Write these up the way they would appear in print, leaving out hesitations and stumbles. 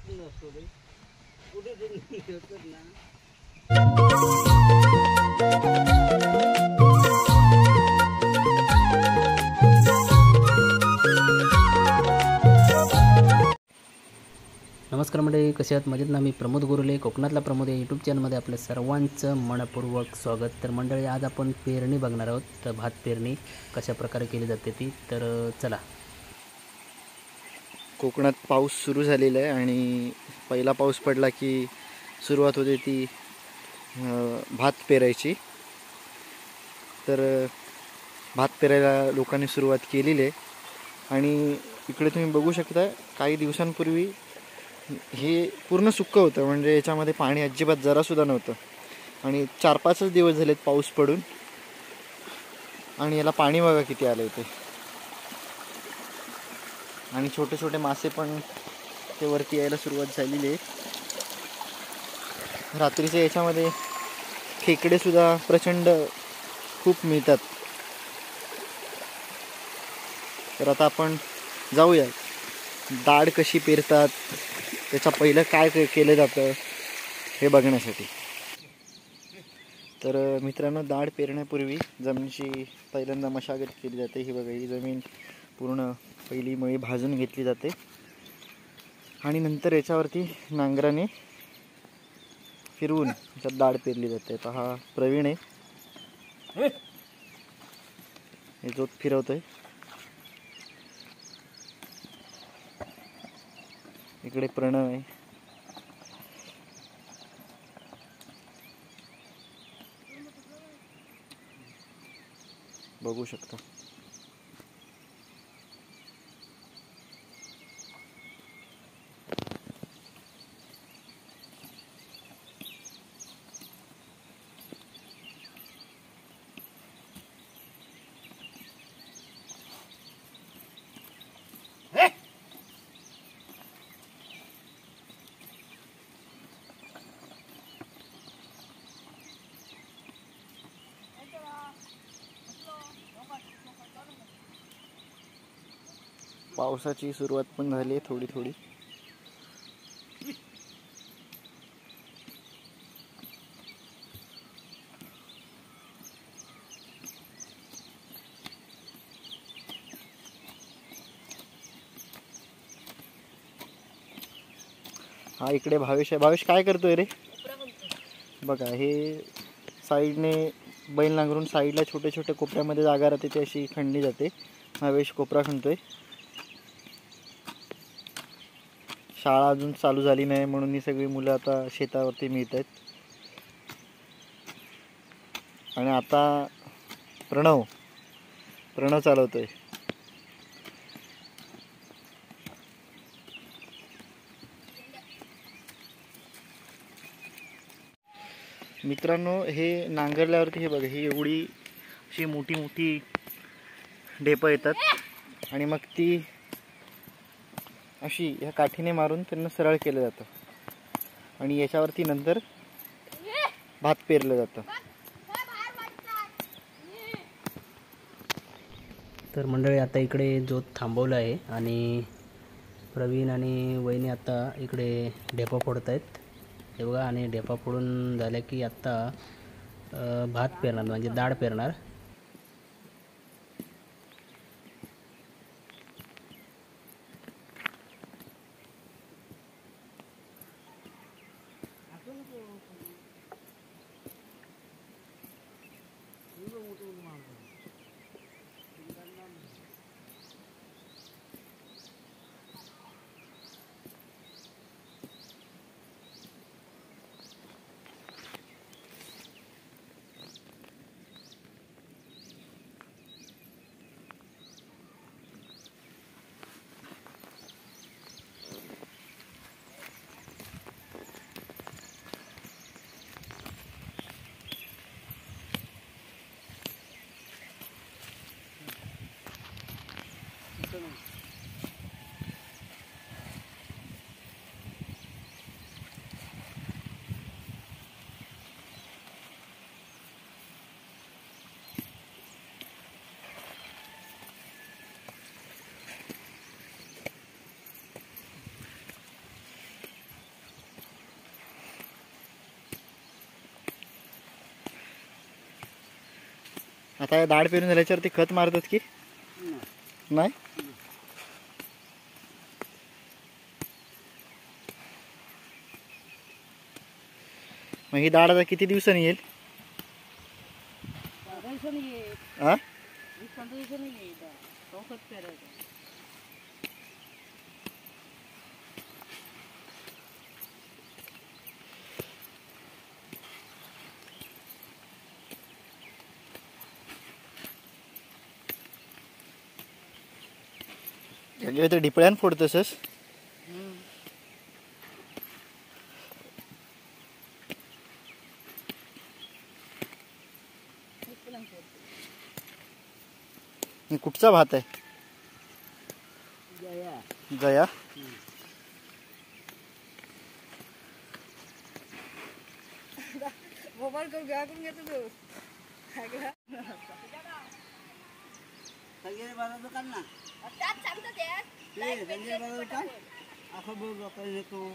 नमस्कार मंडळी, कसे आहात? मजेत ना? मी प्रमोद गुरुले, कोकणातला प्रमोद या यूट्यूब चॅनलमध्ये आपलं सर्वांचं मनपूर्वक स्वागत. तर मंडळी, आज आपण पेरणी बघणार आहोत. तर भात पेरणी कशा प्रकारे केली जाते ती, तर चला. कोकणात पाऊस सुरू झालेला आहे आणि पहिला पाऊस पडला की सुरुवात होते ती भात पेरायची. तर भात पेरायला लोकांनी सुरुवात केलेली आहे आणि इकडे तुम्ही बघू शकता, काही दिवसांपूर्वी हे पूर्ण सुक्कं होतं, म्हणजे याच्यामध्ये पाणी अजिबात जरासुद्धा नव्हतं. आणि 4-5 दिवस झालेत पाऊस पडून आणि याला पाणी बघा किती आलं इथे. आणि छोटे छोटे मासे पण ते वरती यायला सुरुवात झालेली आहे. रात्रीच्या याच्यामध्ये खेकडे सुद्धा प्रचंड खूप मिळतात. तर आता आपण जाऊया, दाढ कशी पेरतात, त्याच्या पहिलं काय केलं जातं हे बघण्यासाठी. तर मित्रांनो, दाढ पेरण्यापूर्वी जमिनीची पहिल्यांदा मशागत केली जाते. ही बघा, ही जमीन पूर्ण पहिली मळी भाजून घेतली जाते आणि नंतर याच्यावरती नांगराने फिरवून त्याच्यात दाढ पेरली जाते. तर हा प्रवीण आहे, हे जोत फिरवतोय. इकडे प्रणव आहे. बघू शकता. पावसाची सुरुवात पण झाली आहे थोडी थोडी. हा इकडे भावेश आहे. भावेश काय करतोय रे? बघा, हे साईडने बैल नांगरून साईडला छोटे छोटे कोपऱ्यामध्ये जागा राहते, ती अशी खणली जाते. भावेश कोपरा खणतोय. शाळा अजून चालू झाली नाही म्हणून ही सगळी मुलं आता शेतावरती मिळत आहेत. आणि आता प्रणव चालवतोय. मित्रांनो, हे नांगरल्यावरती हे बघा, ही एवढी अशी मोठी मोठी ढेपं येतात आणि मग ती अशी ह्या काठीने मारून त्यांना सरळ केलं जातं आणि याच्यावरती नंतर भात पेरलं जातं. तर मंडळी, आता इकडे जोत थांबवला आहे आणि प्रवीण आणि वहिनी आता इकडे ढेपा फोडत आहेत. हे बघा, आणि ढेपा फोडून झाल्या की आत्ता भात पेरणार, म्हणजे दाढ पेरणार. आता या दाढ पेरून झाल्याच्यावरती खत मारतात की नाही? मग ही दाढ आता किती दिवसांनी येईल? हा? ते डिपळ्यान फोडतसस. कुठचा भात आहे? गया. मोबाईल करून घ्या करून घेतो तू संजय बाबा काढ ना. त्यात सांगतो ते संजय बाबा काढ. असं बोल बाबा येतो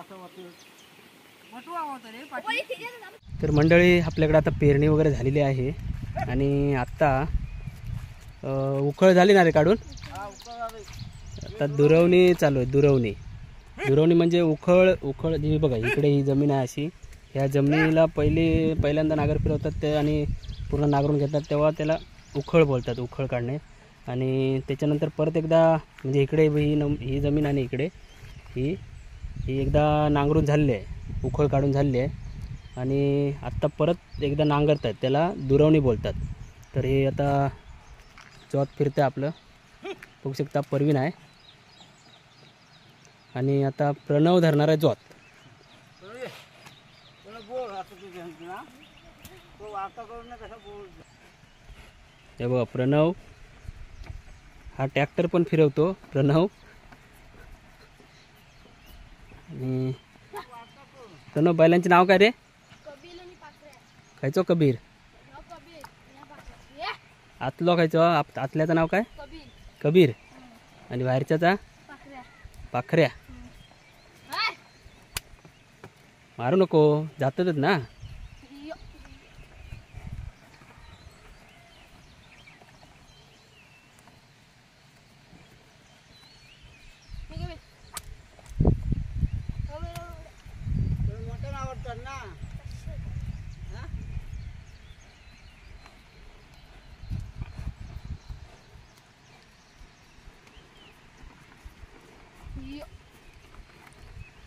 असं वाटतं. तर मंडळी आपल्याकडे आता पेरणी वगैरे झालेली आहे आणि आत्ता उखळ झाली ना रे काढून. आता दुरवणी चालू आहे. दुरवणी म्हणजे उखळ जी बघा इकडे ही जमीन आहे अशी. ह्या जमिनीला पहिल्यांदा नांगर फिरवतात ते आणि पूर्ण नांगरून घेतात तेव्हा त्याला उखळ बोलतात. उखळ काढणे. आणि त्याच्यानंतर परत एकदा म्हणजे इकडे ही जमीन आणि इकडे ही एकदा नांगरून झालेली आहे. उखळ काढून झालेली आहे आणि आत्ता परत एकदा नांगरत आहेत त्याला दुरवणी बोलतात. तर हे आता जोत फिरतं आपलं. बघू शकता परवीन आहे आणि आता प्रणव धरणार आहे जोत. हे बघा प्रणव हा ट्रॅक्टर पण फिरवतो प्रणव. आणि प्रणव बैलांचे नाव काय रे? खायचो कबीर. आतलो खायचो. आतल्याचं नाव काय? कबीर. आणि बाहेरच्याचा पाखऱ्या. मारू नको जातातच ना.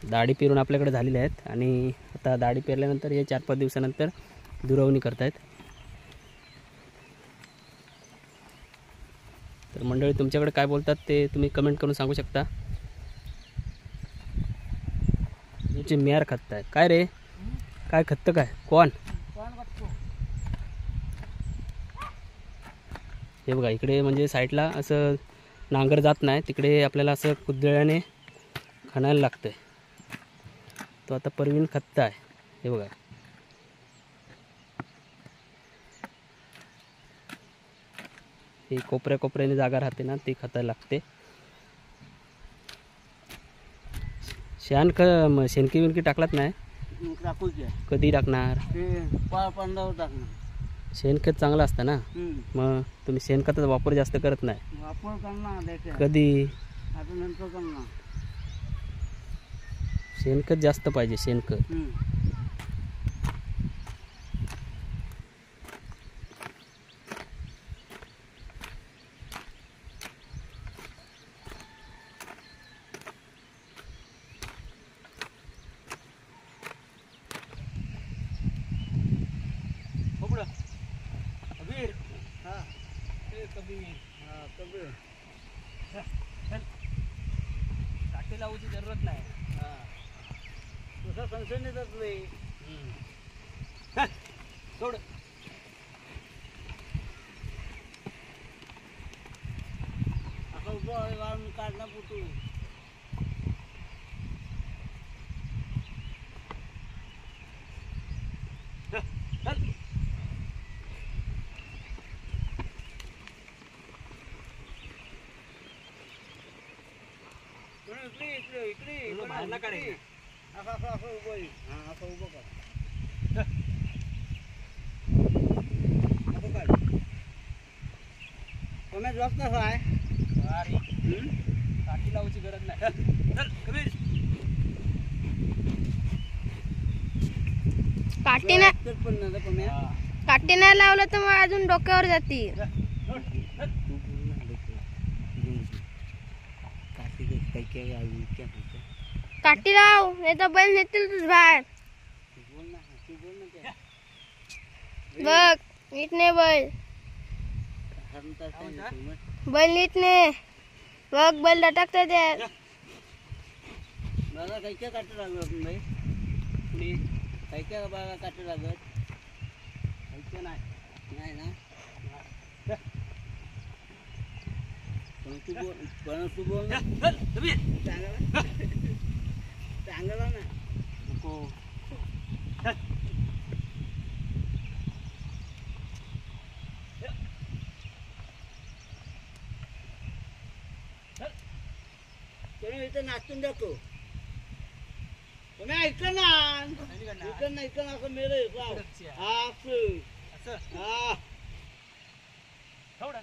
दाढी पेरून आपल्याकडे झालेल्या आहेत आणि आता दाढी पेरल्यानंतर हे 4-5 दिवसानंतर दुरवणी करतायत. तर मंडळी तुमच्याकडे काय बोलतात ते तुम्ही कमेंट करून सांगू शकता. तुमची मेर खत्त काय रे? काय खत्त काय? कोण? हे बघा इकडे म्हणजे साईडला असं नांगर जात नाही. तिकडे आपल्याला असं कुदळ्याने खणायला लागतंय. तो आता परवीन खत्ता आहे. हे बघा ही कोपऱ्याने जागा राहते ना ती खतायला लागते. शेणकी विणकी टाकलात नाही? कधी टाकणार? शेणखत चांगलं असतं ना. मग तुम्ही शेणखताचा वापर जास्त करत नाही. कधी? शेणखत जास्त पाहिजे. शेणखत काठी लावूची जरूरत नाही. तुझा संशय सोड. असं काढला पुटू. इकडे बाहेरला काढे. असं उभं. असं उभं कर. तुम्ही जॉब कसा आहे काठी लावायची गरज नाही. काठी नाही पण नाही तुम्ही काठी नाही लावलं तर मग अजून डोक्यावर जातील. काठी लाव नाही तर बैल नेतील तुझ बाहेर. बघ नीट ने बैल बैल नीट ने बघ बैल लटकते ते. मला काही काय काटं लागत नाही काही काय बाळा काटं लागत काही नाही ना पण तू बोल ना चांगला ना नको. तुम्ही इथं नाचून जातो तुम्ही ऐका ना इकडं नाही इकडं असं मेरे असं असं हा थोडं